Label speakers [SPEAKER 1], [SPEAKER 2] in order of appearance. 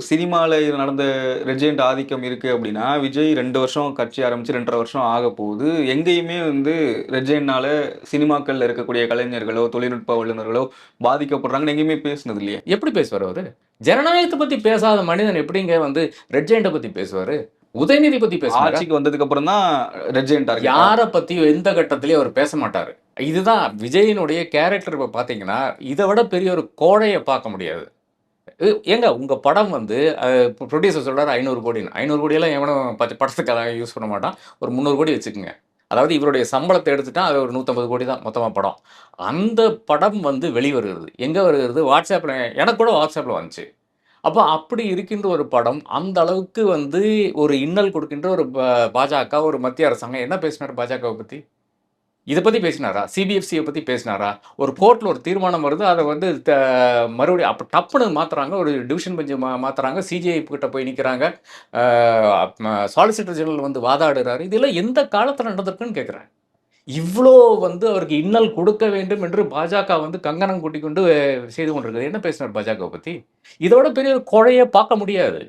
[SPEAKER 1] சினிமால நடந்த ரெஜெண்ட் ஆதிக்கம் இருக்கு அப்படின்னா, விஜய் 2 வருஷம் கட்சி ஆரம்பிச்சு 2 1/2 வருஷம் ஆகப்போகுது. எங்கேயுமே ரெஜெண்ட்னால சினிமாக்கள்ல இருக்கக்கூடிய கலைஞர்களோ, தொழில்நுட்ப வல்லுநர்களோ பாதிக்கப்படுறாங்கன்னு எங்கேயுமே பேசினது இல்லையே.
[SPEAKER 2] எப்படி பேசுவாரு அவரு? ஜனநாயகத்த பத்தி பேசாத மனிதன் எப்படிங்க ரெட் ஜெயண்ட்ட பத்தி பேசுவாரு? உதயநிதி பத்தி பேசினாரா?
[SPEAKER 1] ஆட்சிக்கு வந்ததுக்கு அப்புறம் தான் ரெஜெண்ட் டார்கெட்டா?
[SPEAKER 2] யார பத்தியும் எந்த கட்டத்திலயும் அவர் பேச மாட்டாரு. இதுதான் விஜயினுடைய கேரக்டர். இப்ப பார்த்தீங்கன்னா, இத விட பெரிய ஒரு கோழைய பார்க்க முடியாது. ஏங்க உங்க படம் புரொடியூசர் சொல்றாரு 500 கோடின்னு. 500 கோடியெல்லாம் எவனும் படத்துக்காக யூஸ் பண்ண மாட்டான். ஒரு 300 கோடி வச்சுக்கங்க. அதாவது இவருடைய சம்பளத்த எடுத்துட்டா, அது ஒரு 150 கோடி தான் மொத்தமா படம். அந்த படம் வெளிவருகிறது. எங்க வருகிறது? WhatsAppல எனக்கு கூட WhatsAppல வந்துச்சு. அப்ப அப்படி இருக்கின்ற ஒரு படம், அந்த அளவுக்கு ஒரு இன்னல் கொடுக்கின்ற ஒரு பாஜக, ஒரு மத்திய அரசாங்கம் என்ன பேசினாரு பாஜகவ பத்தி? இத பத்தி பேசினாரா? சிபிஎஃப்சிய பத்தி பேசினாரா? ஒரு கோர்ட்ல ஒரு தீர்மானம் வருது. அத மறுபடியும் அப்ப டப்புன்னு மாத்துறாங்க. ஒரு டிவிஷன் பெஞ்ச் மாத்துறாங்க. சிஜிஐ கிட்ட போய் நிக்கிறாங்க. ஆ சாலிசிட்டர் ஜெனரல் வாதாடுறாரு. இதெல்லாம் எந்த காலத்துல நடந்திருக்குன்னு கேட்கிறேன். இவ்ளோ அவருக்கு இன்னல் கொடுக்க வேண்டும் என்று பாஜக கங்கணம் கட்டிக்கொண்டு செய்து கொண்டிருக்குது. என்ன பேசினார் பாஜகவ பத்தி? இதோட பெரிய ஒரு கொழைய பார்க்க முடியாது.